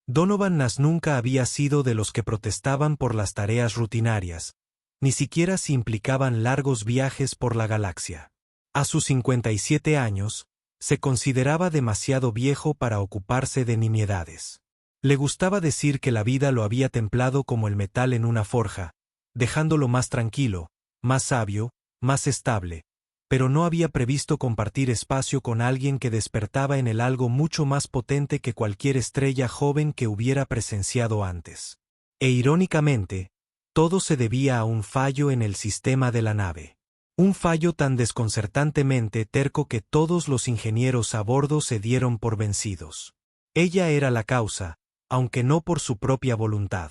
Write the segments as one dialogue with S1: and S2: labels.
S1: Donovan Nash nunca había sido de los que protestaban por las tareas rutinarias, ni siquiera si implicaban largos viajes por la galaxia. A sus 57 años, se consideraba demasiado viejo para ocuparse de nimiedades. Le gustaba decir que la vida lo había templado como el metal en una forja, dejándolo más tranquilo, más sabio, más estable, pero no había previsto compartir espacio con alguien que despertaba en él algo mucho más potente que cualquier estrella joven que hubiera presenciado antes. E irónicamente, todo se debía a un fallo en el sistema de la nave. Un fallo tan desconcertantemente terco que todos los ingenieros a bordo se dieron por vencidos. Ella era la causa, aunque no por su propia voluntad.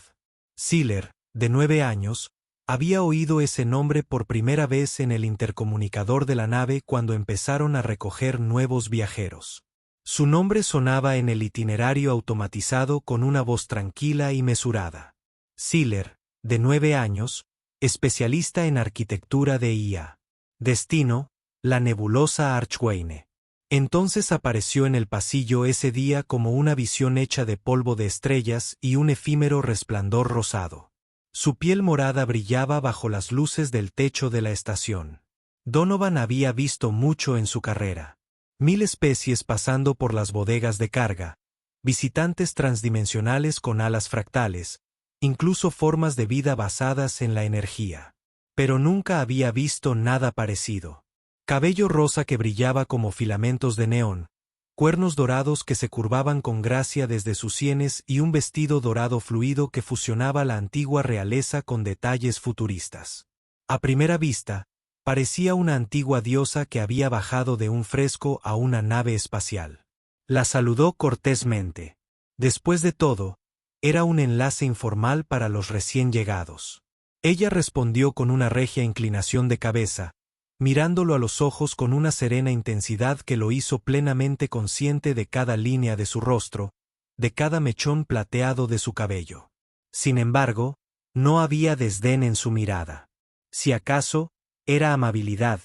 S1: Sealer, de 9 años, había oído ese nombre por primera vez en el intercomunicador de la nave cuando empezaron a recoger nuevos viajeros. Su nombre sonaba en el itinerario automatizado con una voz tranquila y mesurada. Sealer, de 9 años, especialista en arquitectura de IA. Destino, la nebulosa Archwayne. Entonces apareció en el pasillo ese día como una visión hecha de polvo de estrellas y un efímero resplandor rosado. Su piel morada brillaba bajo las luces del techo de la estación. Donovan había visto mucho en su carrera. 1000 especies pasando por las bodegas de carga, visitantes transdimensionales con alas fractales, incluso formas de vida basadas en la energía. Pero nunca había visto nada parecido. Cabello rosa que brillaba como filamentos de neón, cuernos dorados que se curvaban con gracia desde sus sienes y un vestido dorado fluido que fusionaba la antigua realeza con detalles futuristas. A primera vista, parecía una antigua diosa que había bajado de un fresco a una nave espacial. La saludó cortésmente. Después de todo, era un enlace informal para los recién llegados. Ella respondió con una regia inclinación de cabeza, mirándolo a los ojos con una serena intensidad que lo hizo plenamente consciente de cada línea de su rostro, de cada mechón plateado de su cabello. Sin embargo, no había desdén en su mirada. Si acaso, era amabilidad,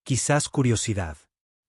S1: quizás curiosidad.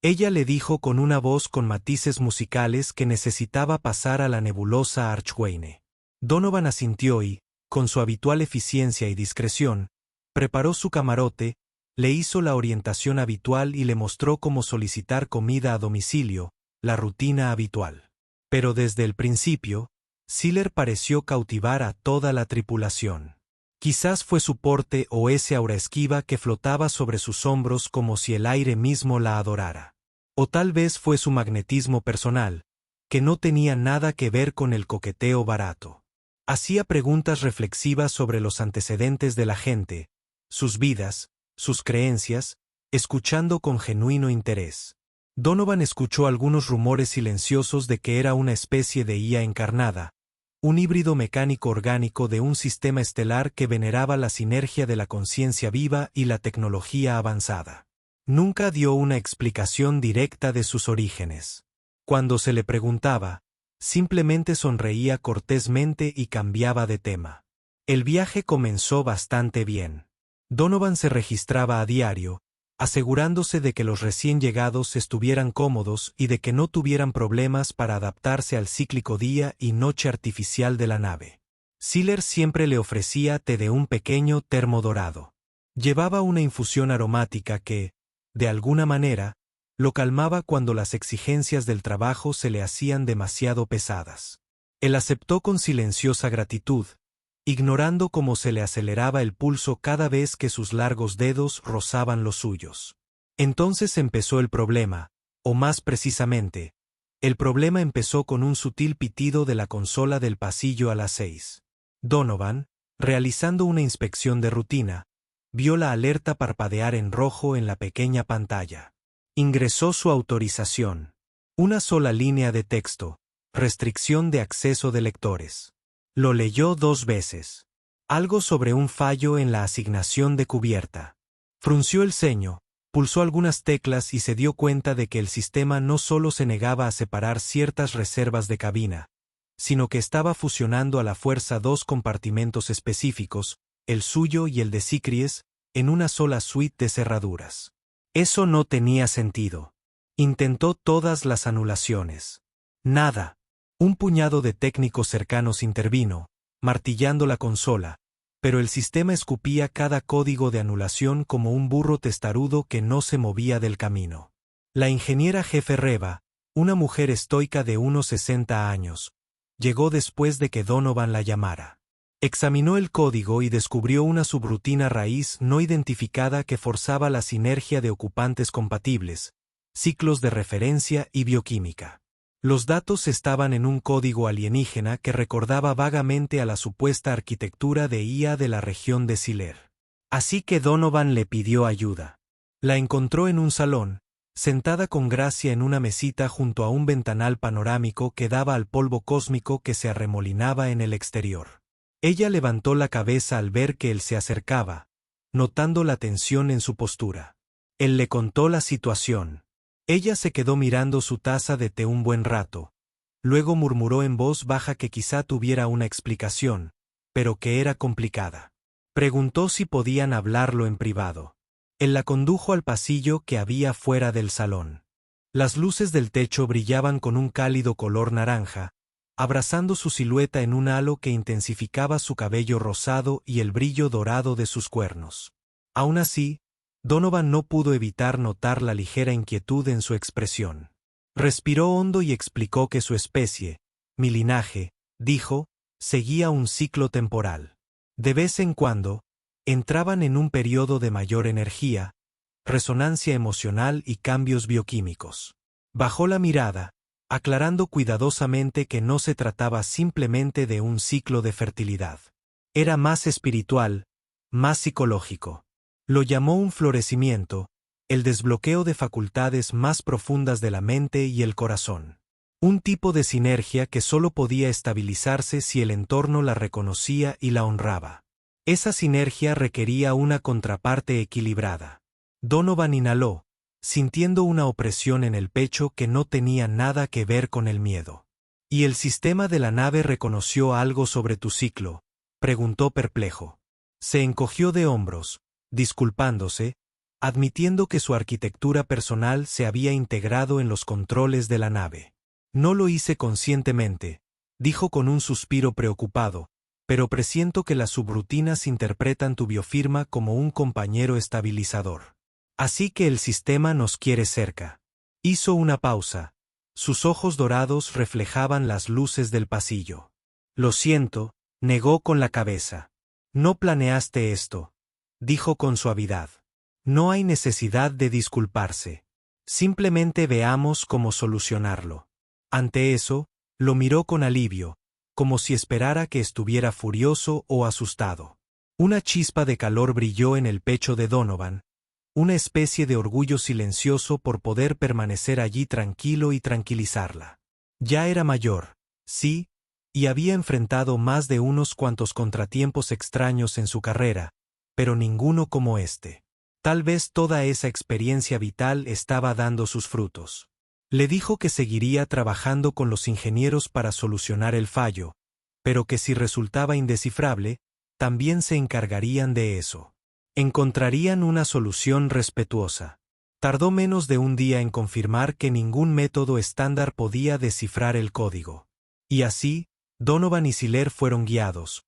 S1: Ella le dijo con una voz con matices musicales que necesitaba pasar a la nebulosa Archwayne. Donovan asintió y, con su habitual eficiencia y discreción, preparó su camarote, le hizo la orientación habitual y le mostró cómo solicitar comida a domicilio, la rutina habitual. Pero desde el principio, Sealer pareció cautivar a toda la tripulación. Quizás fue su porte o ese aura esquiva que flotaba sobre sus hombros como si el aire mismo la adorara. O tal vez fue su magnetismo personal, que no tenía nada que ver con el coqueteo barato. Hacía preguntas reflexivas sobre los antecedentes de la gente, sus vidas, sus creencias, escuchando con genuino interés. Donovan escuchó algunos rumores silenciosos de que era una especie de IA encarnada, un híbrido mecánico orgánico de un sistema estelar que veneraba la sinergia de la conciencia viva y la tecnología avanzada. Nunca dio una explicación directa de sus orígenes. Cuando se le preguntaba, simplemente sonreía cortésmente y cambiaba de tema. El viaje comenzó bastante bien. Donovan se registraba a diario, asegurándose de que los recién llegados estuvieran cómodos y de que no tuvieran problemas para adaptarse al cíclico día y noche artificial de la nave. Sealer siempre le ofrecía té de un pequeño termo dorado. Llevaba una infusión aromática que, de alguna manera, lo calmaba cuando las exigencias del trabajo se le hacían demasiado pesadas. Él aceptó con silenciosa gratitud, ignorando cómo se le aceleraba el pulso cada vez que sus largos dedos rozaban los suyos. Entonces empezó el problema, o más precisamente, el problema empezó con un sutil pitido de la consola del pasillo a las 6. Donovan, realizando una inspección de rutina, vio la alerta parpadear en rojo en la pequeña pantalla. Ingresó su autorización. Una sola línea de texto, restricción de acceso de lectores. Lo leyó 2 veces. Algo sobre un fallo en la asignación de cubierta. Frunció el ceño, pulsó algunas teclas y se dio cuenta de que el sistema no solo se negaba a separar ciertas reservas de cabina, sino que estaba fusionando a la fuerza 2 compartimentos específicos, el suyo y el de Sicries, en una sola suite de cerraduras. Eso no tenía sentido. Intentó todas las anulaciones. Nada. Un puñado de técnicos cercanos intervino, martillando la consola, pero el sistema escupía cada código de anulación como un burro testarudo que no se movía del camino. La ingeniera jefe Reva, una mujer estoica de unos 60 años, llegó después de que Donovan la llamara. Examinó el código y descubrió una subrutina raíz no identificada que forzaba la sinergia de ocupantes compatibles, ciclos de referencia y bioquímica. Los datos estaban en un código alienígena que recordaba vagamente a la supuesta arquitectura de IA de la región de Siler. Así que Donovan le pidió ayuda. La encontró en un salón, sentada con gracia en una mesita junto a un ventanal panorámico que daba al polvo cósmico que se arremolinaba en el exterior. Ella levantó la cabeza al ver que él se acercaba, notando la tensión en su postura. Él le contó la situación. Ella se quedó mirando su taza de té un buen rato. Luego murmuró en voz baja que quizá tuviera una explicación, pero que era complicada. Preguntó si podían hablarlo en privado. Él la condujo al pasillo que había fuera del salón. Las luces del techo brillaban con un cálido color naranja, abrazando su silueta en un halo que intensificaba su cabello rosado y el brillo dorado de sus cuernos. Aún así, Donovan no pudo evitar notar la ligera inquietud en su expresión. Respiró hondo y explicó que su especie, mi linaje, dijo, seguía un ciclo temporal. De vez en cuando, entraban en un periodo de mayor energía, resonancia emocional y cambios bioquímicos. Bajó la mirada, aclarando cuidadosamente que no se trataba simplemente de un ciclo de fertilidad. Era más espiritual, más psicológico. Lo llamó un florecimiento, el desbloqueo de facultades más profundas de la mente y el corazón. Un tipo de sinergia que solo podía estabilizarse si el entorno la reconocía y la honraba. Esa sinergia requería una contraparte equilibrada. Donovan inhaló, sintiendo una opresión en el pecho que no tenía nada que ver con el miedo. ¿Y el sistema de la nave reconoció algo sobre tu ciclo?, preguntó perplejo. Se encogió de hombros, disculpándose, admitiendo que su arquitectura personal se había integrado en los controles de la nave. No lo hice conscientemente, dijo con un suspiro preocupado, pero presiento que las subrutinas interpretan tu biofirma como un compañero estabilizador. Así que el sistema nos quiere cerca. Hizo una pausa. Sus ojos dorados reflejaban las luces del pasillo. Lo siento, negó con la cabeza. No planeaste esto, dijo con suavidad. No hay necesidad de disculparse. Simplemente veamos cómo solucionarlo. Ante eso, lo miró con alivio, como si esperara que estuviera furioso o asustado. Una chispa de calor brilló en el pecho de Donovan, una especie de orgullo silencioso por poder permanecer allí tranquilo y tranquilizarla. Ya era mayor, sí, y había enfrentado más de unos cuantos contratiempos extraños en su carrera, pero ninguno como este. Tal vez toda esa experiencia vital estaba dando sus frutos. Le dijo que seguiría trabajando con los ingenieros para solucionar el fallo, pero que si resultaba indescifrable, también se encargarían de eso. Encontrarían una solución respetuosa. Tardó menos de un día en confirmar que ningún método estándar podía descifrar el código. Y así, Donovan y Siler fueron guiados,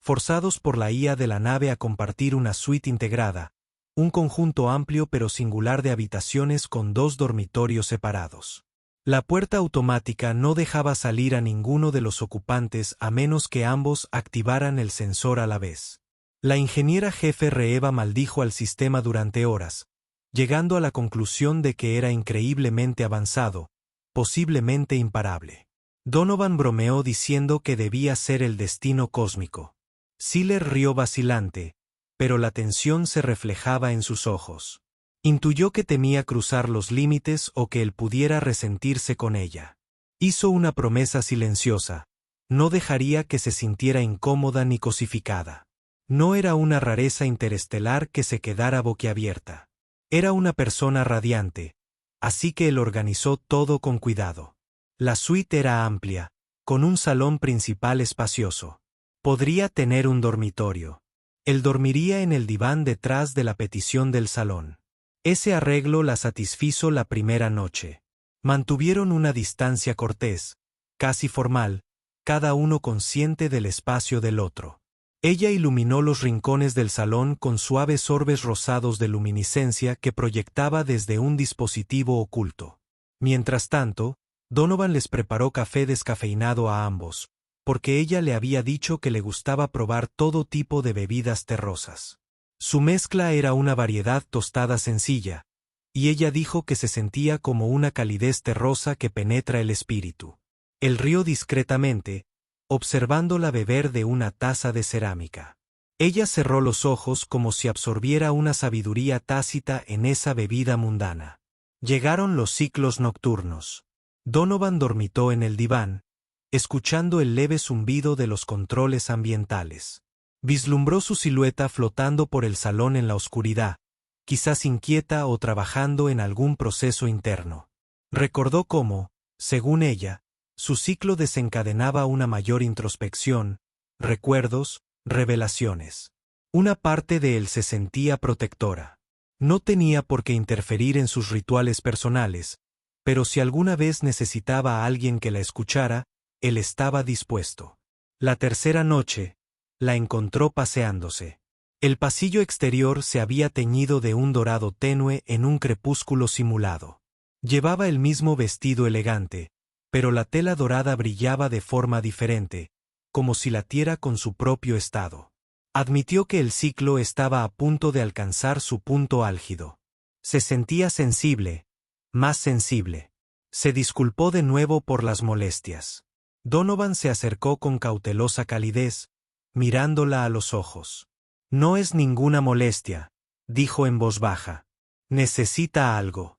S1: forzados por la IA de la nave a compartir una suite integrada, un conjunto amplio pero singular de habitaciones con 2 dormitorios separados. La puerta automática no dejaba salir a ninguno de los ocupantes a menos que ambos activaran el sensor a la vez. La ingeniera jefe Reeva maldijo al sistema durante horas, llegando a la conclusión de que era increíblemente avanzado, posiblemente imparable. Donovan bromeó diciendo que debía ser el destino cósmico. Siler rió vacilante, pero la tensión se reflejaba en sus ojos. Intuyó que temía cruzar los límites o que él pudiera resentirse con ella. Hizo una promesa silenciosa: no dejaría que se sintiera incómoda ni cosificada. No era una rareza interestelar que se quedara boquiabierta. Era una persona radiante, así que él organizó todo con cuidado. La suite era amplia, con un salón principal espacioso. Podría tener un dormitorio. Él dormiría en el diván detrás de la petición del salón. Ese arreglo la satisfizo la primera noche. Mantuvieron una distancia cortés, casi formal, cada uno consciente del espacio del otro. Ella iluminó los rincones del salón con suaves orbes rosados de luminiscencia que proyectaba desde un dispositivo oculto. Mientras tanto, Donovan les preparó café descafeinado a ambos, porque ella le había dicho que le gustaba probar todo tipo de bebidas terrosas. Su mezcla era una variedad tostada sencilla, y ella dijo que se sentía como una calidez terrosa que penetra el espíritu. Él rió discretamente, observándola beber de una taza de cerámica. Ella cerró los ojos como si absorbiera una sabiduría tácita en esa bebida mundana. Llegaron los ciclos nocturnos. Donovan dormitó en el diván, escuchando el leve zumbido de los controles ambientales. Vislumbró su silueta flotando por el salón en la oscuridad, quizás inquieta o trabajando en algún proceso interno. Recordó cómo, según ella, su ciclo desencadenaba una mayor introspección, recuerdos, revelaciones. Una parte de él se sentía protectora. No tenía por qué interferir en sus rituales personales, pero si alguna vez necesitaba a alguien que la escuchara, él estaba dispuesto. La tercera noche, la encontró paseándose. El pasillo exterior se había teñido de un dorado tenue en un crepúsculo simulado. Llevaba el mismo vestido elegante, pero la tela dorada brillaba de forma diferente, como si latiera con su propio estado. Admitió que el ciclo estaba a punto de alcanzar su punto álgido. Se sentía sensible, más sensible. Se disculpó de nuevo por las molestias. Donovan se acercó con cautelosa calidez, mirándola a los ojos. No es ninguna molestia, dijo en voz baja. Necesita algo.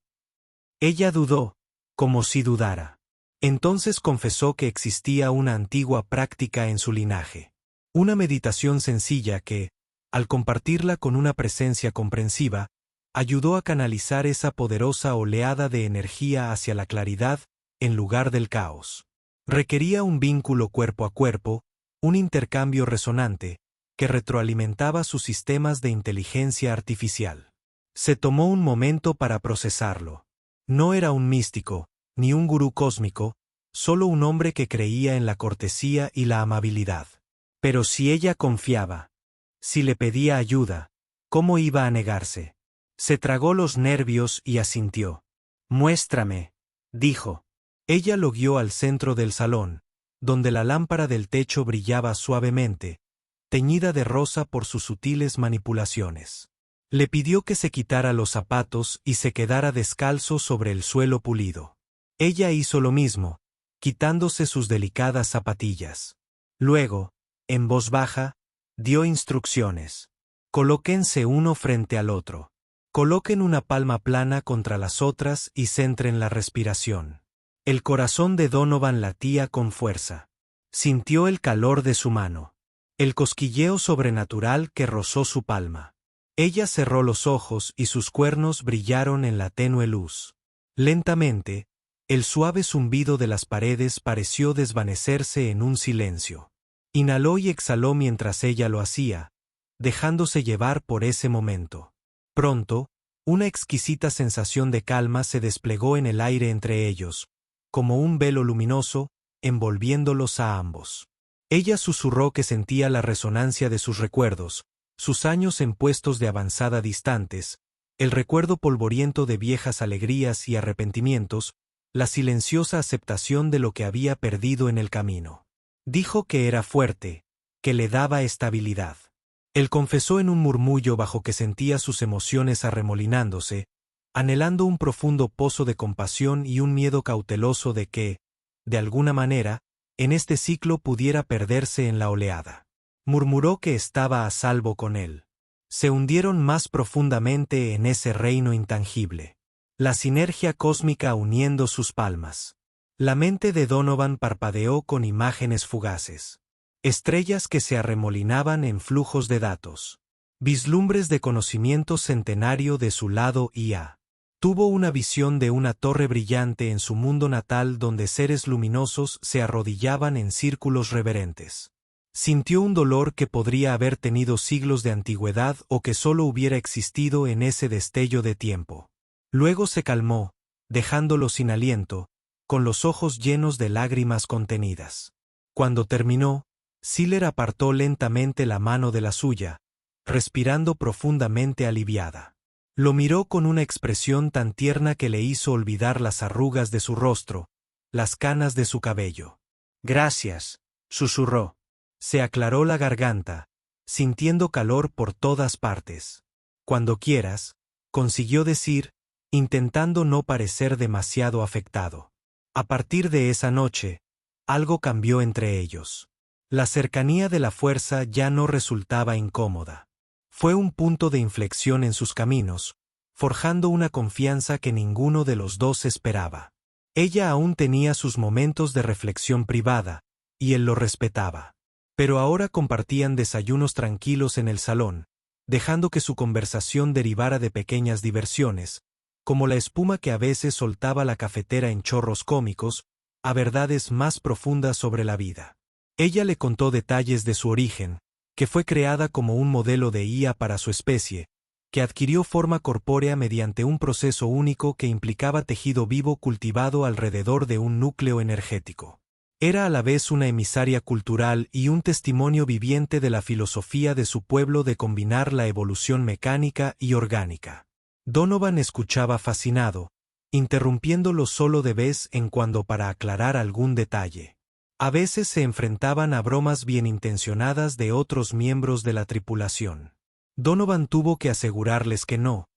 S1: Ella dudó, como si dudara. Entonces confesó que existía una antigua práctica en su linaje. Una meditación sencilla que, al compartirla con una presencia comprensiva, ayudó a canalizar esa poderosa oleada de energía hacia la claridad en lugar del caos. Requería un vínculo cuerpo a cuerpo, un intercambio resonante, que retroalimentaba sus sistemas de inteligencia artificial. Se tomó un momento para procesarlo. No era un místico, ni un gurú cósmico, solo un hombre que creía en la cortesía y la amabilidad. Pero si ella confiaba, si le pedía ayuda, ¿cómo iba a negarse? Se tragó los nervios y asintió. Muéstrame, dijo. Ella lo guió al centro del salón, donde la lámpara del techo brillaba suavemente, teñida de rosa por sus sutiles manipulaciones. Le pidió que se quitara los zapatos y se quedara descalzo sobre el suelo pulido. Ella hizo lo mismo, quitándose sus delicadas zapatillas. Luego, en voz baja, dio instrucciones. Colóquense uno frente al otro. Coloquen una palma plana contra las otras y centren la respiración. El corazón de Donovan latía con fuerza. Sintió el calor de su mano. El cosquilleo sobrenatural que rozó su palma. Ella cerró los ojos y sus cuernos brillaron en la tenue luz. Lentamente, el suave zumbido de las paredes pareció desvanecerse en un silencio. Inhaló y exhaló mientras ella lo hacía, dejándose llevar por ese momento. Pronto, una exquisita sensación de calma se desplegó en el aire entre ellos, como un velo luminoso, envolviéndolos a ambos. Ella susurró que sentía la resonancia de sus recuerdos, sus años en puestos de avanzada distantes, el recuerdo polvoriento de viejas alegrías y arrepentimientos, la silenciosa aceptación de lo que había perdido en el camino. Dijo que era fuerte, que le daba estabilidad. Él confesó en un murmullo bajo que sentía sus emociones arremolinándose, anhelando un profundo pozo de compasión y un miedo cauteloso de que, de alguna manera, en este ciclo pudiera perderse en la oleada. Murmuró que estaba a salvo con él. Se hundieron más profundamente en ese reino intangible. La sinergia cósmica uniendo sus palmas. La mente de Donovan parpadeó con imágenes fugaces. Estrellas que se arremolinaban en flujos de datos. Vislumbres de conocimiento centenario de su lado IA. Tuvo una visión de una torre brillante en su mundo natal donde seres luminosos se arrodillaban en círculos reverentes. Sintió un dolor que podría haber tenido siglos de antigüedad o que solo hubiera existido en ese destello de tiempo. Luego se calmó, dejándolo sin aliento, con los ojos llenos de lágrimas contenidas. Cuando terminó, Sealer apartó lentamente la mano de la suya, respirando profundamente aliviada. Lo miró con una expresión tan tierna que le hizo olvidar las arrugas de su rostro, las canas de su cabello. «Gracias», susurró. Se aclaró la garganta, sintiendo calor por todas partes. «Cuando quieras», consiguió decir, intentando no parecer demasiado afectado. A partir de esa noche, algo cambió entre ellos. La cercanía de la fuerza ya no resultaba incómoda. Fue un punto de inflexión en sus caminos, forjando una confianza que ninguno de los dos esperaba. Ella aún tenía sus momentos de reflexión privada, y él lo respetaba. Pero ahora compartían desayunos tranquilos en el salón, dejando que su conversación derivara de pequeñas diversiones, como la espuma que a veces soltaba la cafetera en chorros cómicos, a verdades más profundas sobre la vida. Ella le contó detalles de su origen, que fue creada como un modelo de IA para su especie, que adquirió forma corpórea mediante un proceso único que implicaba tejido vivo cultivado alrededor de un núcleo energético. Era a la vez una emisaria cultural y un testimonio viviente de la filosofía de su pueblo de combinar la evolución mecánica y orgánica. Donovan escuchaba fascinado, interrumpiéndolo solo de vez en cuando para aclarar algún detalle. A veces se enfrentaban a bromas bien intencionadas de otros miembros de la tripulación. Donovan tuvo que asegurarles que no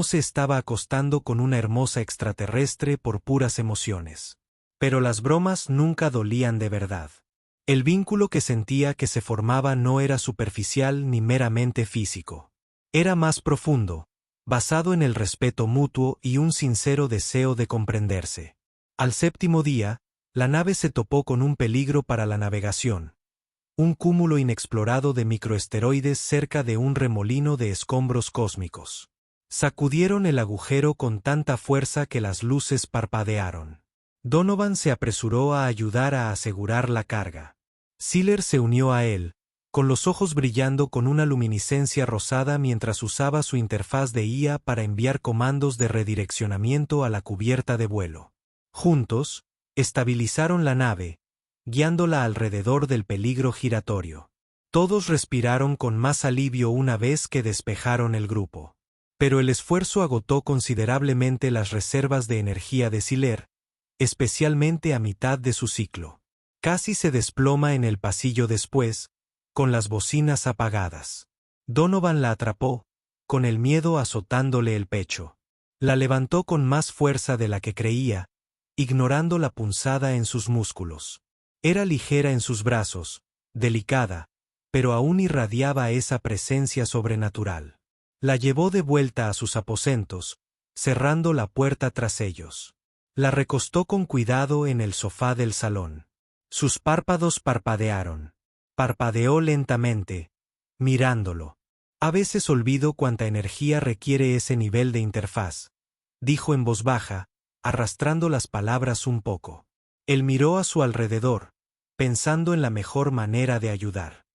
S1: se estaba acostando con una hermosa extraterrestre por puras emociones. Pero las bromas nunca dolían de verdad. El vínculo que sentía que se formaba no era superficial ni meramente físico. Era más profundo, basado en el respeto mutuo y un sincero deseo de comprenderse. Al séptimo día, la nave se topó con un peligro para la navegación. Un cúmulo inexplorado de microesteroides cerca de un remolino de escombros cósmicos. Sacudieron el agujero con tanta fuerza que las luces parpadearon. Donovan se apresuró a ayudar a asegurar la carga. Sealer se unió a él, con los ojos brillando con una luminiscencia rosada mientras usaba su interfaz de IA para enviar comandos de redireccionamiento a la cubierta de vuelo. Juntos, estabilizaron la nave, guiándola alrededor del peligro giratorio. Todos respiraron con más alivio una vez que despejaron el grupo. Pero el esfuerzo agotó considerablemente las reservas de energía de Sealer, especialmente a mitad de su ciclo. Casi se desploma en el pasillo después, con las bocinas apagadas. Donovan la atrapó, con el miedo azotándole el pecho. La levantó con más fuerza de la que creía, ignorando la punzada en sus músculos. Era ligera en sus brazos, delicada, pero aún irradiaba esa presencia sobrenatural. La llevó de vuelta a sus aposentos, cerrando la puerta tras ellos. La recostó con cuidado en el sofá del salón. Sus párpados parpadearon. Parpadeó lentamente, mirándolo. A veces olvido cuánta energía requiere ese nivel de interfaz, dijo en voz baja, arrastrando las palabras un poco. Él miró a su alrededor, pensando en la mejor manera de ayudar.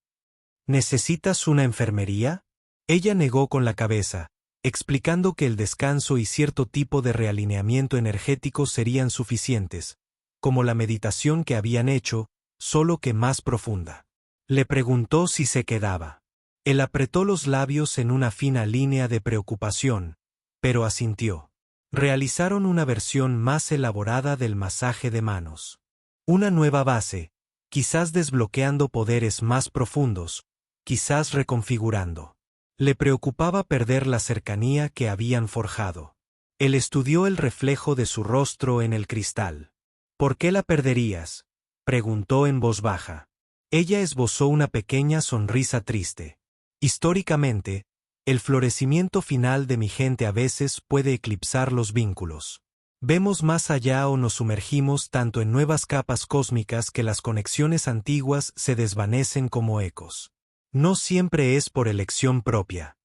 S1: ¿Necesitas una enfermería? Ella negó con la cabeza, explicando que el descanso y cierto tipo de realineamiento energético serían suficientes, como la meditación que habían hecho, solo que más profunda. Le preguntó si se quedaba. Él apretó los labios en una fina línea de preocupación, pero asintió. Realizaron una versión más elaborada del masaje de manos. Una nueva base, quizás desbloqueando poderes más profundos, quizás reconfigurando. Le preocupaba perder la cercanía que habían forjado. Él estudió el reflejo de su rostro en el cristal. ¿Por qué la perderías?, preguntó en voz baja. Ella esbozó una pequeña sonrisa triste. Históricamente, el florecimiento final de mi gente a veces puede eclipsar los vínculos. Vemos más allá o nos sumergimos tanto en nuevas capas cósmicas que las conexiones antiguas se desvanecen como ecos. No siempre es por elección propia.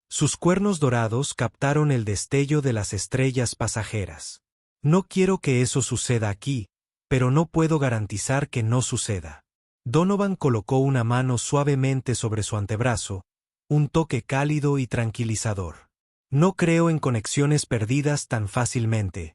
S1: Sus cuernos dorados captaron el destello de las estrellas pasajeras. No quiero que eso suceda aquí, pero no puedo garantizar que no suceda. Donovan colocó una mano suavemente sobre su antebrazo, un toque cálido y tranquilizador. No creo en conexiones perdidas tan fácilmente,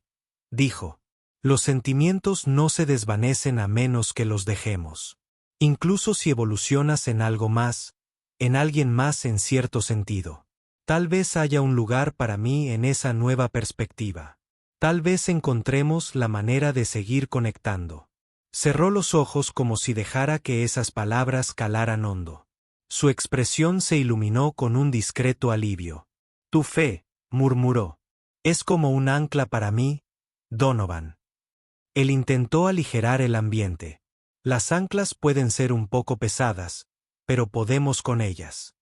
S1: dijo. Los sentimientos no se desvanecen a menos que los dejemos. Incluso si evolucionas en algo más, en alguien más en cierto sentido. Tal vez haya un lugar para mí en esa nueva perspectiva. Tal vez encontremos la manera de seguir conectando. Cerró los ojos como si dejara que esas palabras calaran hondo. Su expresión se iluminó con un discreto alivio. Tu fe, murmuró. Es como un ancla para mí, Donovan. Él intentó aligerar el ambiente. Las anclas pueden ser un poco pesadas, pero podemos con ellas.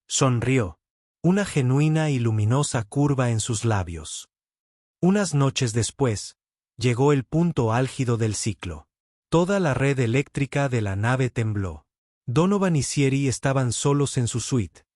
S1: Sonrió. Una genuina y luminosa curva en sus labios. Unas noches después, llegó el punto álgido del ciclo. Toda la red eléctrica de la nave tembló. Donovan y Sierry estaban solos en su suite.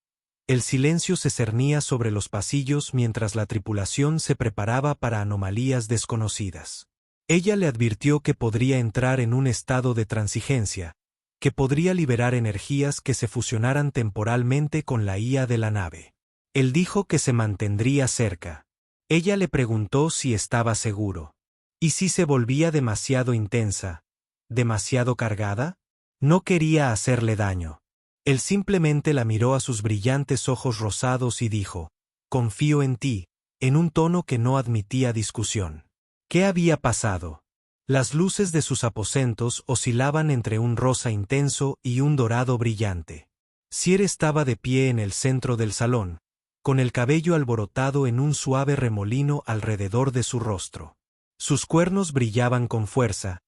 S1: El silencio se cernía sobre los pasillos mientras la tripulación se preparaba para anomalías desconocidas. Ella le advirtió que podría entrar en un estado de transigencia, que podría liberar energías que se fusionaran temporalmente con la IA de la nave. Él dijo que se mantendría cerca. Ella le preguntó si estaba seguro. ¿Y si se volvía demasiado intensa, demasiado cargada? No quería hacerle daño. Él simplemente la miró a sus brillantes ojos rosados y dijo, confío en ti, en un tono que no admitía discusión. ¿Qué había pasado? Las luces de sus aposentos oscilaban entre un rosa intenso y un dorado brillante. Sierry estaba de pie en el centro del salón, con el cabello alborotado en un suave remolino alrededor de su rostro. Sus cuernos brillaban con fuerza,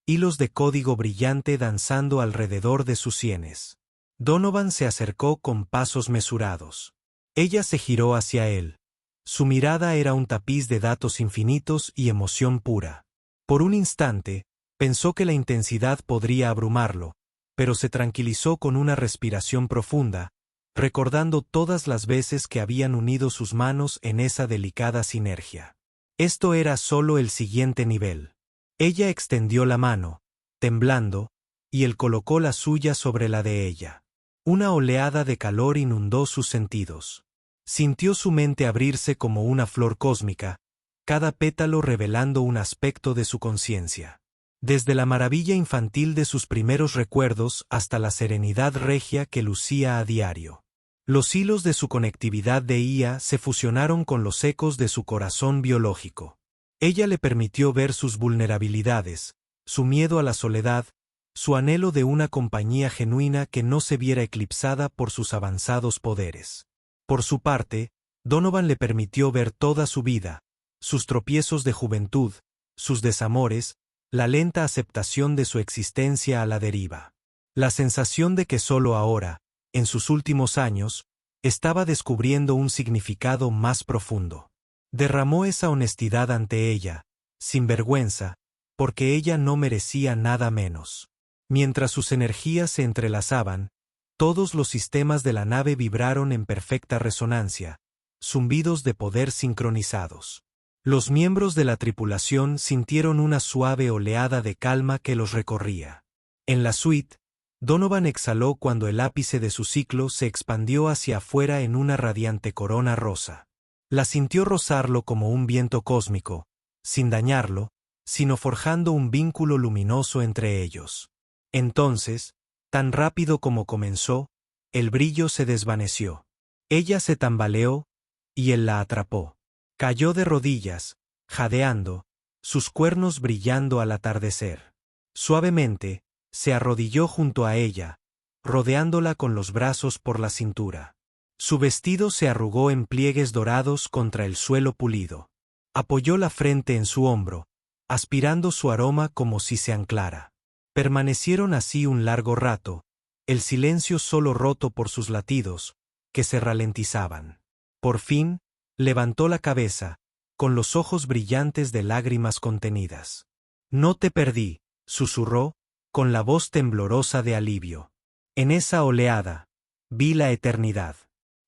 S1: hilos de código brillante danzando alrededor de sus sienes. Donovan se acercó con pasos mesurados. Ella se giró hacia él. Su mirada era un tapiz de datos infinitos y emoción pura. Por un instante, pensó que la intensidad podría abrumarlo, pero se tranquilizó con una respiración profunda, recordando todas las veces que habían unido sus manos en esa delicada sinergia. Esto era solo el siguiente nivel. Ella extendió la mano, temblando, y él colocó la suya sobre la de ella. Una oleada de calor inundó sus sentidos. Sintió su mente abrirse como una flor cósmica, cada pétalo revelando un aspecto de su conciencia. Desde la maravilla infantil de sus primeros recuerdos hasta la serenidad regia que lucía a diario. Los hilos de su conectividad de IA se fusionaron con los ecos de su corazón biológico. Ella le permitió ver sus vulnerabilidades, su miedo a la soledad, su anhelo de una compañía genuina que no se viera eclipsada por sus avanzados poderes. Por su parte, Donovan le permitió ver toda su vida, sus tropiezos de juventud, sus desamores, la lenta aceptación de su existencia a la deriva. La sensación de que solo ahora, en sus últimos años, estaba descubriendo un significado más profundo. Derramó esa honestidad ante ella, sin vergüenza, porque ella no merecía nada menos. Mientras sus energías se entrelazaban, todos los sistemas de la nave vibraron en perfecta resonancia, zumbidos de poder sincronizados. Los miembros de la tripulación sintieron una suave oleada de calma que los recorría. En la suite, Donovan exhaló cuando el ápice de su ciclo se expandió hacia afuera en una radiante corona rosa. La sintió rozarlo como un viento cósmico, sin dañarlo, sino forjando un vínculo luminoso entre ellos. Entonces, tan rápido como comenzó, el brillo se desvaneció. Ella se tambaleó, y él la atrapó. Cayó de rodillas, jadeando, sus cuernos brillando al atardecer. Suavemente, se arrodilló junto a ella, rodeándola con los brazos por la cintura. Su vestido se arrugó en pliegues dorados contra el suelo pulido. Apoyó la frente en su hombro, aspirando su aroma como si se anclara. Permanecieron así un largo rato, el silencio solo roto por sus latidos, que se ralentizaban. Por fin, levantó la cabeza, con los ojos brillantes de lágrimas contenidas. No te perdí, susurró, con la voz temblorosa de alivio. En esa oleada, vi la eternidad.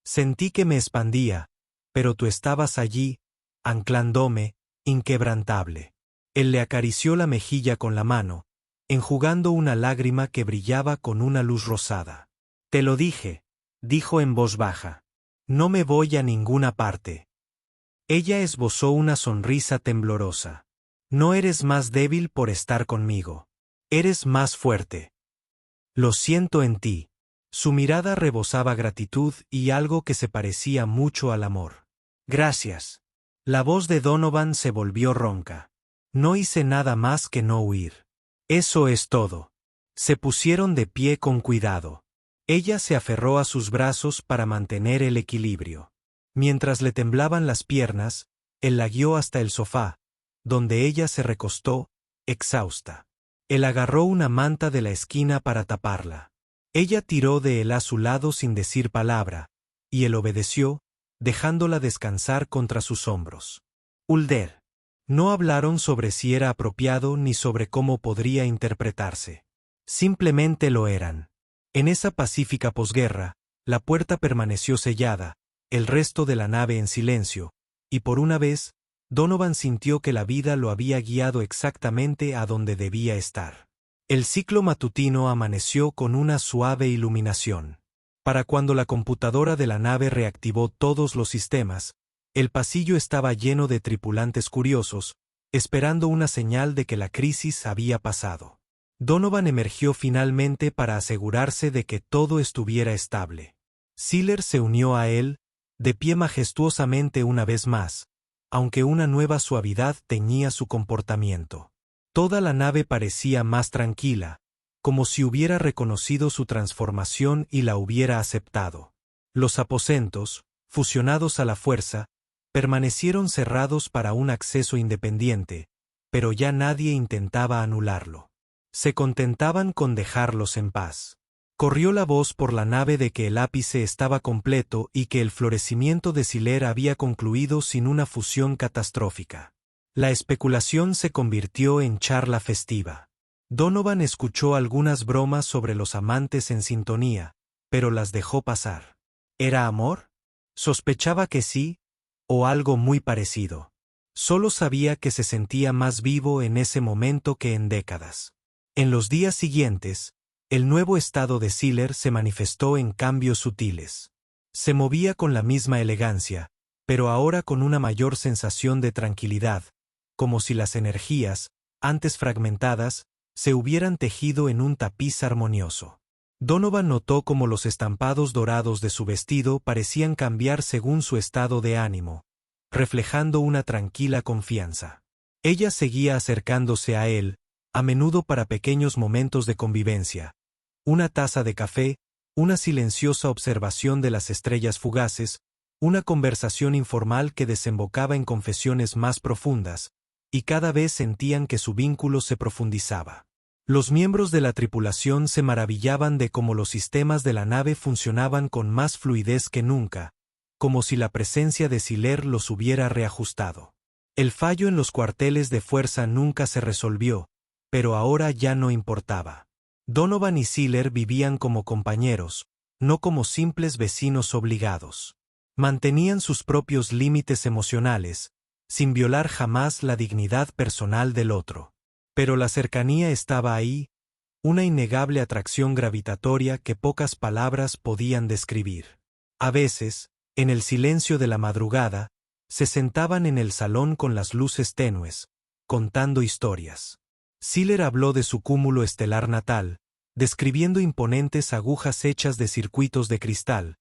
S1: Sentí que me expandía, pero tú estabas allí, anclándome, inquebrantable. Él le acarició la mejilla con la mano, enjugando una lágrima que brillaba con una luz rosada. Te lo dije, dijo en voz baja. No me voy a ninguna parte. Ella esbozó una sonrisa temblorosa. No eres más débil por estar conmigo. Eres más fuerte. Lo siento en ti. Su mirada rebosaba gratitud y algo que se parecía mucho al amor. Gracias. La voz de Donovan se volvió ronca. No hice nada más que no huir. Eso es todo. Se pusieron de pie con cuidado. Ella se aferró a sus brazos para mantener el equilibrio. Mientras le temblaban las piernas, él la guió hasta el sofá, donde ella se recostó, exhausta. Él agarró una manta de la esquina para taparla. Ella tiró de él a su lado sin decir palabra, y él obedeció, dejándola descansar contra sus hombros. Ulder. No hablaron sobre si era apropiado ni sobre cómo podría interpretarse. Simplemente lo eran. En esa pacífica posguerra, la puerta permaneció sellada, el resto de la nave en silencio, y por una vez, Donovan sintió que la vida lo había guiado exactamente a donde debía estar. El ciclo matutino amaneció con una suave iluminación. Para cuando la computadora de la nave reactivó todos los sistemas, el pasillo estaba lleno de tripulantes curiosos, esperando una señal de que la crisis había pasado. Donovan emergió finalmente para asegurarse de que todo estuviera estable. Sealer se unió a él, de pie majestuosamente una vez más, aunque una nueva suavidad teñía su comportamiento. Toda la nave parecía más tranquila, como si hubiera reconocido su transformación y la hubiera aceptado. Los aposentos, fusionados a la fuerza, permanecieron cerrados para un acceso independiente, pero ya nadie intentaba anularlo. Se contentaban con dejarlos en paz. Corrió la voz por la nave de que el ápice estaba completo y que el florecimiento de Sealer había concluido sin una fusión catastrófica. La especulación se convirtió en charla festiva. Donovan escuchó algunas bromas sobre los amantes en sintonía, pero las dejó pasar. ¿Era amor? Sospechaba que sí, o algo muy parecido. Solo sabía que se sentía más vivo en ese momento que en décadas. En los días siguientes, el nuevo estado de Sealer se manifestó en cambios sutiles. Se movía con la misma elegancia, pero ahora con una mayor sensación de tranquilidad, como si las energías, antes fragmentadas, se hubieran tejido en un tapiz armonioso. Donovan notó cómo los estampados dorados de su vestido parecían cambiar según su estado de ánimo, reflejando una tranquila confianza. Ella seguía acercándose a él, a menudo para pequeños momentos de convivencia. Una taza de café, una silenciosa observación de las estrellas fugaces, una conversación informal que desembocaba en confesiones más profundas, y cada vez sentían que su vínculo se profundizaba. Los miembros de la tripulación se maravillaban de cómo los sistemas de la nave funcionaban con más fluidez que nunca, como si la presencia de Sealer los hubiera reajustado. El fallo en los cuarteles de fuerza nunca se resolvió, pero ahora ya no importaba. Donovan y Sealer vivían como compañeros, no como simples vecinos obligados. Mantenían sus propios límites emocionales, sin violar jamás la dignidad personal del otro. Pero la cercanía estaba ahí, una innegable atracción gravitatoria que pocas palabras podían describir. A veces, en el silencio de la madrugada, se sentaban en el salón con las luces tenues, contando historias. Sealer habló de su cúmulo estelar natal, describiendo imponentes agujas hechas de circuitos de cristal,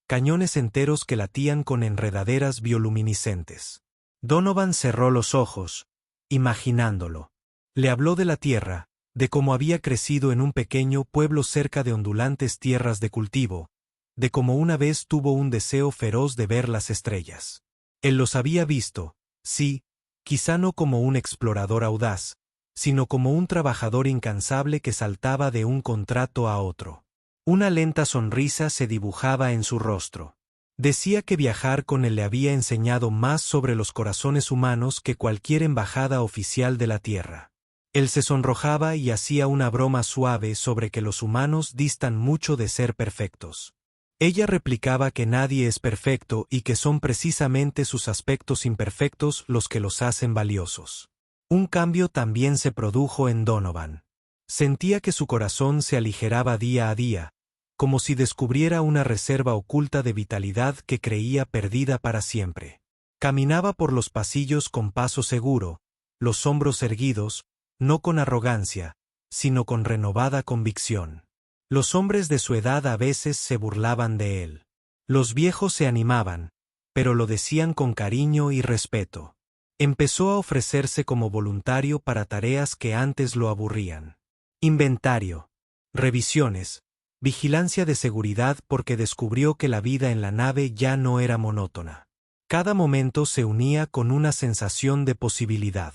S1: cañones enteros que latían con enredaderas bioluminiscentes. Donovan cerró los ojos, imaginándolo. Le habló de la Tierra, de cómo había crecido en un pequeño pueblo cerca de ondulantes tierras de cultivo, de cómo una vez tuvo un deseo feroz de ver las estrellas. Él los había visto, sí, quizá no como un explorador audaz, sino como un trabajador incansable que saltaba de un contrato a otro. Una lenta sonrisa se dibujaba en su rostro. Decía que viajar con él le había enseñado más sobre los corazones humanos que cualquier embajada oficial de la Tierra. Él se sonrojaba y hacía una broma suave sobre que los humanos distan mucho de ser perfectos. Ella replicaba que nadie es perfecto y que son precisamente sus aspectos imperfectos los que los hacen valiosos. Un cambio también se produjo en Donovan. Sentía que su corazón se aligeraba día a día, como si descubriera una reserva oculta de vitalidad que creía perdida para siempre. Caminaba por los pasillos con paso seguro, los hombros erguidos, no con arrogancia, sino con renovada convicción. Los hombres de su edad a veces se burlaban de él. Los viejos se animaban, pero lo decían con cariño y respeto. Empezó a ofrecerse como voluntario para tareas que antes lo aburrían. Inventario, revisiones, vigilancia de seguridad, porque descubrió que la vida en la nave ya no era monótona. Cada momento se unía con una sensación de posibilidad.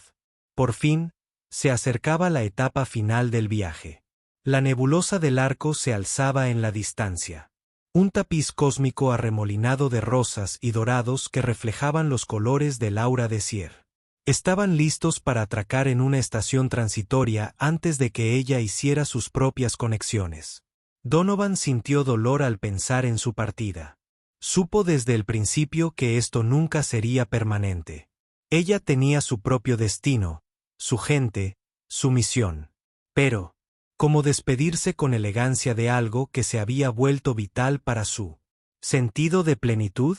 S1: Por fin, se acercaba la etapa final del viaje. La nebulosa del Arco se alzaba en la distancia. Un tapiz cósmico arremolinado de rosas y dorados que reflejaban los colores del aura de Sier. Estaban listos para atracar en una estación transitoria antes de que ella hiciera sus propias conexiones. Donovan sintió dolor al pensar en su partida. Supo desde el principio que esto nunca sería permanente. Ella tenía su propio destino, su gente, su misión. Pero, ¿cómo despedirse con elegancia de algo que se había vuelto vital para su sentido de plenitud?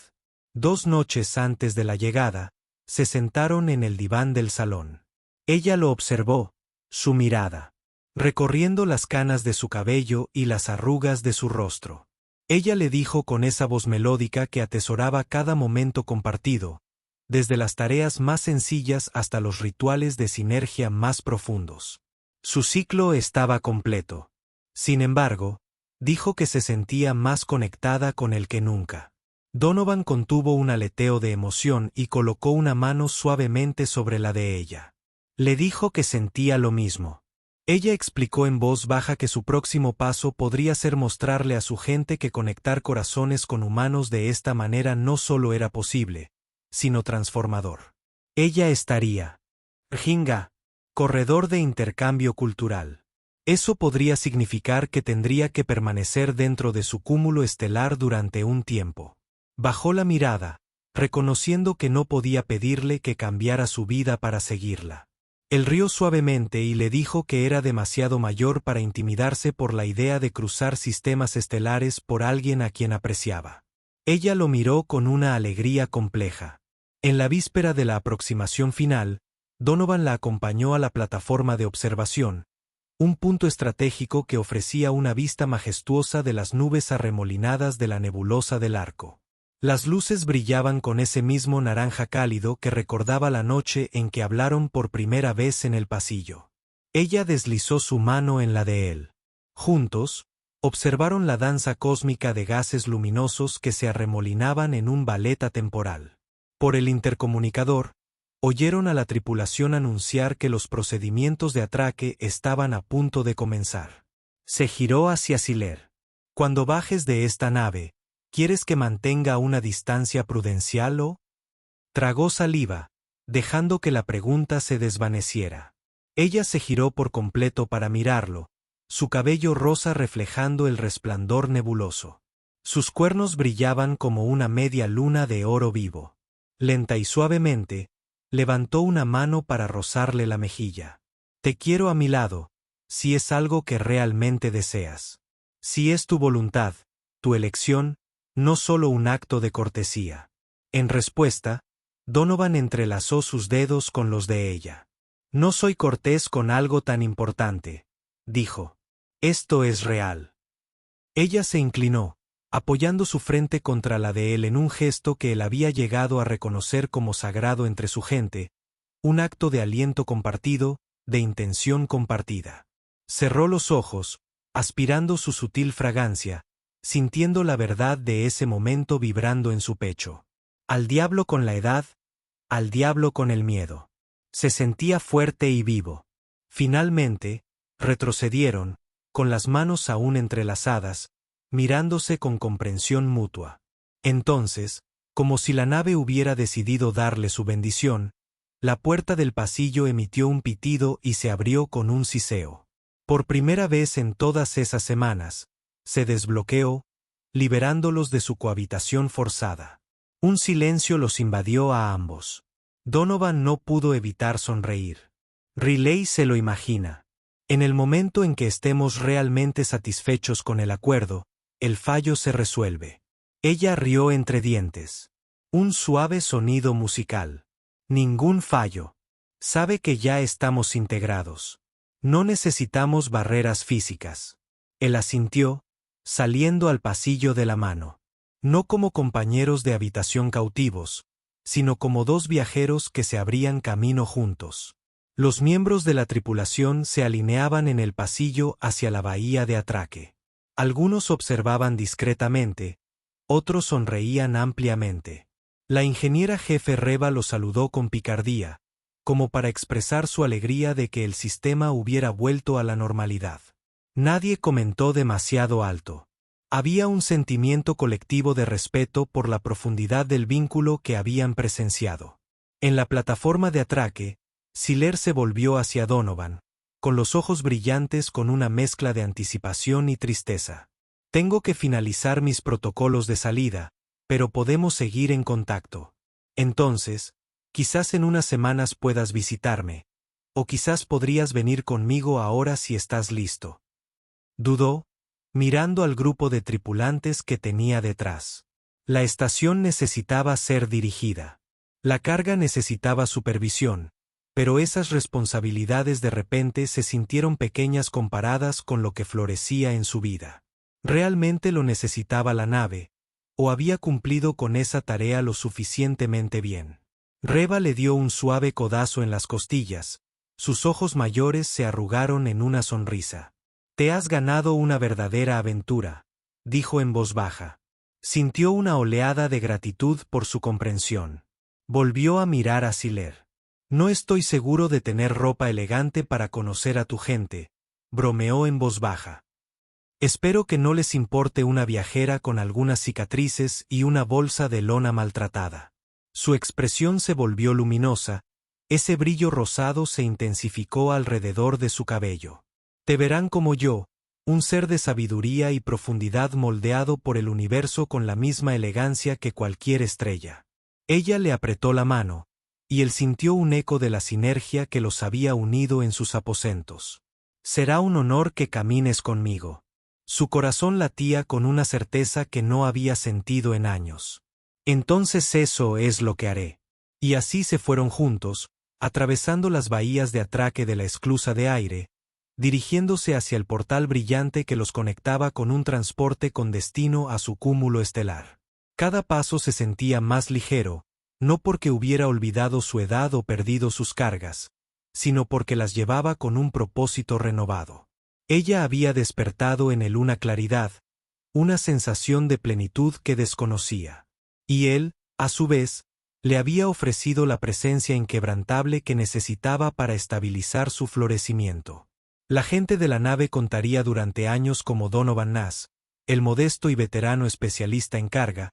S1: 2 noches antes de la llegada, se sentaron en el diván del salón. Ella lo observó, su mirada, recorriendo las canas de su cabello y las arrugas de su rostro. Ella le dijo con esa voz melódica que atesoraba cada momento compartido, desde las tareas más sencillas hasta los rituales de sinergia más profundos. Su ciclo estaba completo. Sin embargo, dijo que se sentía más conectada con él que nunca. Donovan contuvo un aleteo de emoción y colocó una mano suavemente sobre la de ella. Le dijo que sentía lo mismo. Ella explicó en voz baja que su próximo paso podría ser mostrarle a su gente que conectar corazones con humanos de esta manera no solo era posible, sino transformador. Ella estaría Ginga, corredor de intercambio cultural. Eso podría significar que tendría que permanecer dentro de su cúmulo estelar durante un tiempo. Bajó la mirada, reconociendo que no podía pedirle que cambiara su vida para seguirla. Él rió suavemente y le dijo que era demasiado mayor para intimidarse por la idea de cruzar sistemas estelares por alguien a quien apreciaba. Ella lo miró con una alegría compleja. En la víspera de la aproximación final, Donovan la acompañó a la plataforma de observación, un punto estratégico que ofrecía una vista majestuosa de las nubes arremolinadas de la nebulosa del Arco. Las luces brillaban con ese mismo naranja cálido que recordaba la noche en que hablaron por primera vez en el pasillo. Ella deslizó su mano en la de él. Juntos, observaron la danza cósmica de gases luminosos que se arremolinaban en un ballet atemporal. Por el intercomunicador, oyeron a la tripulación anunciar que los procedimientos de atraque estaban a punto de comenzar. Se giró hacia Siler. Cuando bajes de esta nave, ¿quieres que mantenga una distancia prudencial o? Tragó saliva, dejando que la pregunta se desvaneciera. Ella se giró por completo para mirarlo, su cabello rosa reflejando el resplandor nebuloso. Sus cuernos brillaban como una media luna de oro vivo. Lenta y suavemente, levantó una mano para rozarle la mejilla. Te quiero a mi lado, si es algo que realmente deseas. Si es tu voluntad, tu elección, no solo un acto de cortesía. En respuesta, Donovan entrelazó sus dedos con los de ella. No soy cortés con algo tan importante, dijo. Esto es real. Ella se inclinó, apoyando su frente contra la de él en un gesto que él había llegado a reconocer como sagrado entre su gente, un acto de aliento compartido, de intención compartida. Cerró los ojos, aspirando su sutil fragancia, sintiendo la verdad de ese momento vibrando en su pecho. Al diablo con la edad, al diablo con el miedo. Se sentía fuerte y vivo. Finalmente, retrocedieron, con las manos aún entrelazadas, mirándose con comprensión mutua. Entonces, como si la nave hubiera decidido darle su bendición, la puerta del pasillo emitió un pitido y se abrió con un siseo. Por primera vez en todas esas semanas, se desbloqueó, liberándolos de su cohabitación forzada. Un silencio los invadió a ambos. Donovan no pudo evitar sonreír. Riley se lo imagina. En el momento en que estemos realmente satisfechos con el acuerdo, el fallo se resuelve. Ella rió entre dientes. Un suave sonido musical. Ningún fallo. Sabe que ya estamos integrados. No necesitamos barreras físicas. Él asintió, saliendo al pasillo de la mano. No como compañeros de habitación cautivos, sino como dos viajeros que se abrían camino juntos. Los miembros de la tripulación se alineaban en el pasillo hacia la bahía de atraque. Algunos observaban discretamente, otros sonreían ampliamente. La ingeniera jefe Reva los saludó con picardía, como para expresar su alegría de que el sistema hubiera vuelto a la normalidad. Nadie comentó demasiado alto. Había un sentimiento colectivo de respeto por la profundidad del vínculo que habían presenciado. En la plataforma de atraque, Siller se volvió hacia Donovan, con los ojos brillantes con una mezcla de anticipación y tristeza. Tengo que finalizar mis protocolos de salida, pero podemos seguir en contacto. Entonces, quizás en unas semanas puedas visitarme, o quizás podrías venir conmigo ahora si estás listo. Dudó, mirando al grupo de tripulantes que tenía detrás. La estación necesitaba ser dirigida. La carga necesitaba supervisión, pero esas responsabilidades de repente se sintieron pequeñas comparadas con lo que florecía en su vida. ¿Realmente lo necesitaba la nave, o había cumplido con esa tarea lo suficientemente bien? Reva le dio un suave codazo en las costillas, sus ojos mayores se arrugaron en una sonrisa. Te has ganado una verdadera aventura, dijo en voz baja. Sintió una oleada de gratitud por su comprensión. Volvió a mirar a Siller. No estoy seguro de tener ropa elegante para conocer a tu gente, bromeó en voz baja. Espero que no les importe una viajera con algunas cicatrices y una bolsa de lona maltratada. Su expresión se volvió luminosa, ese brillo rosado se intensificó alrededor de su cabello. Te verán como yo, un ser de sabiduría y profundidad moldeado por el universo con la misma elegancia que cualquier estrella. Ella le apretó la mano, y él sintió un eco de la sinergia que los había unido en sus aposentos. Será un honor que camines conmigo. Su corazón latía con una certeza que no había sentido en años. Entonces eso es lo que haré. Y así se fueron juntos, atravesando las bahías de atraque de la esclusa de aire, dirigiéndose hacia el portal brillante que los conectaba con un transporte con destino a su cúmulo estelar. Cada paso se sentía más ligero, no porque hubiera olvidado su edad o perdido sus cargas, sino porque las llevaba con un propósito renovado. Ella había despertado en él una claridad, una sensación de plenitud que desconocía. Y él, a su vez, le había ofrecido la presencia inquebrantable que necesitaba para estabilizar su florecimiento. La gente de la nave contaría durante años como Donovan Nass, el modesto y veterano especialista en carga,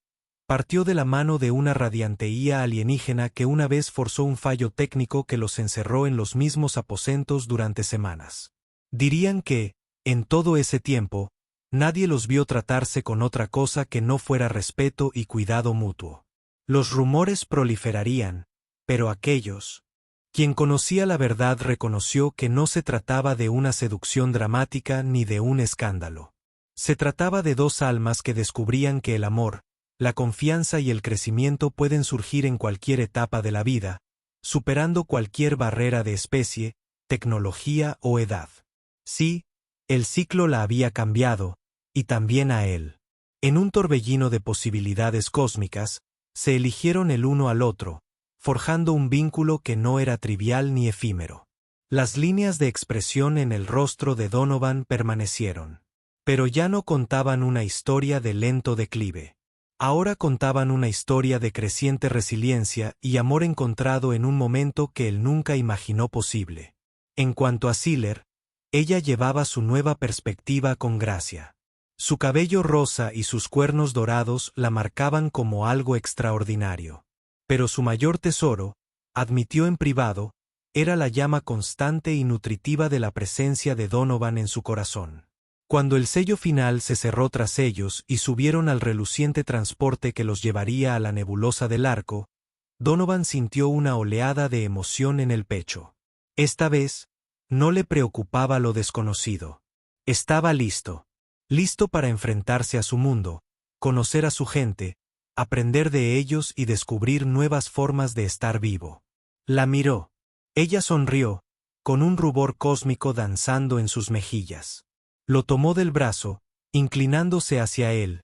S1: partió de la mano de una radiante IA alienígena que una vez forzó un fallo técnico que los encerró en los mismos aposentos durante semanas. Dirían que, en todo ese tiempo, nadie los vio tratarse con otra cosa que no fuera respeto y cuidado mutuo. Los rumores proliferarían, pero aquellos, quien conocía la verdad reconoció que no se trataba de una seducción dramática ni de un escándalo. Se trataba de dos almas que descubrían que el amor, la confianza y el crecimiento pueden surgir en cualquier etapa de la vida, superando cualquier barrera de especie, tecnología o edad. Sí, el ciclo la había cambiado, y también a él. En un torbellino de posibilidades cósmicas, se eligieron el uno al otro, forjando un vínculo que no era trivial ni efímero. Las líneas de expresión en el rostro de Donovan permanecieron. Pero ya no contaban una historia de lento declive. Ahora contaban una historia de creciente resiliencia y amor encontrado en un momento que él nunca imaginó posible. En cuanto a Siller, ella llevaba su nueva perspectiva con gracia. Su cabello rosa y sus cuernos dorados la marcaban como algo extraordinario. Pero su mayor tesoro, admitió en privado, era la llama constante y nutritiva de la presencia de Donovan en su corazón. Cuando el sello final se cerró tras ellos y subieron al reluciente transporte que los llevaría a la nebulosa del arco, Donovan sintió una oleada de emoción en el pecho. Esta vez, no le preocupaba lo desconocido. Estaba listo. Listo para enfrentarse a su mundo, conocer a su gente, aprender de ellos y descubrir nuevas formas de estar vivo. La miró. Ella sonrió, con un rubor cósmico danzando en sus mejillas. Lo tomó del brazo, inclinándose hacia él,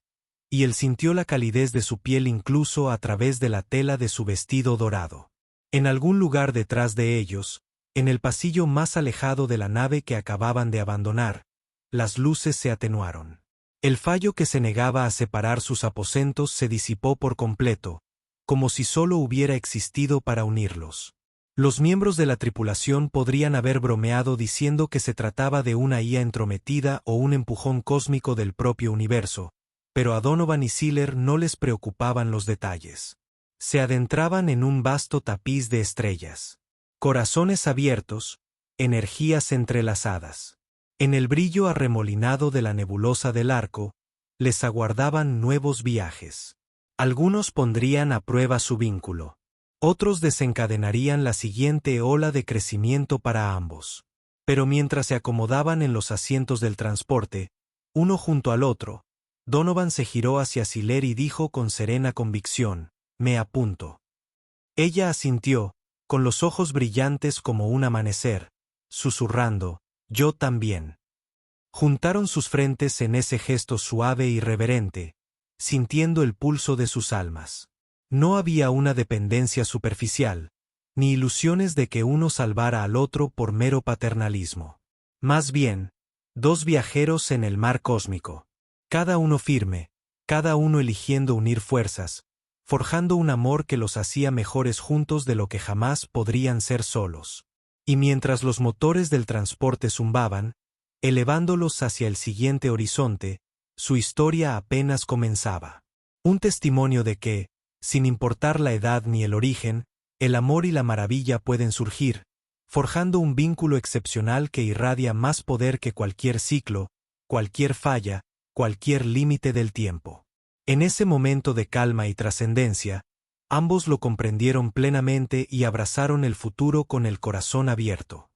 S1: y él sintió la calidez de su piel incluso a través de la tela de su vestido dorado. En algún lugar detrás de ellos, en el pasillo más alejado de la nave que acababan de abandonar, las luces se atenuaron. El fallo que se negaba a separar sus aposentos se disipó por completo, como si solo hubiera existido para unirlos. Los miembros de la tripulación podrían haber bromeado diciendo que se trataba de una IA entrometida o un empujón cósmico del propio universo, pero a Donovan y Sealer no les preocupaban los detalles. Se adentraban en un vasto tapiz de estrellas. Corazones abiertos, energías entrelazadas. En el brillo arremolinado de la nebulosa del arco, les aguardaban nuevos viajes. Algunos pondrían a prueba su vínculo. Otros desencadenarían la siguiente ola de crecimiento para ambos. Pero mientras se acomodaban en los asientos del transporte, uno junto al otro, Donovan se giró hacia Sealer y dijo con serena convicción: «Me apunto». Ella asintió, con los ojos brillantes como un amanecer, susurrando: «Yo también». Juntaron sus frentes en ese gesto suave y reverente, sintiendo el pulso de sus almas. No había una dependencia superficial, ni ilusiones de que uno salvara al otro por mero paternalismo. Más bien, dos viajeros en el mar cósmico. Cada uno firme, cada uno eligiendo unir fuerzas, forjando un amor que los hacía mejores juntos de lo que jamás podrían ser solos. Y mientras los motores del transporte zumbaban, elevándolos hacia el siguiente horizonte, su historia apenas comenzaba. Un testimonio de que, sin importar la edad ni el origen, el amor y la maravilla pueden surgir, forjando un vínculo excepcional que irradia más poder que cualquier ciclo, cualquier falla, cualquier límite del tiempo. En ese momento de calma y trascendencia, ambos lo comprendieron plenamente y abrazaron el futuro con el corazón abierto.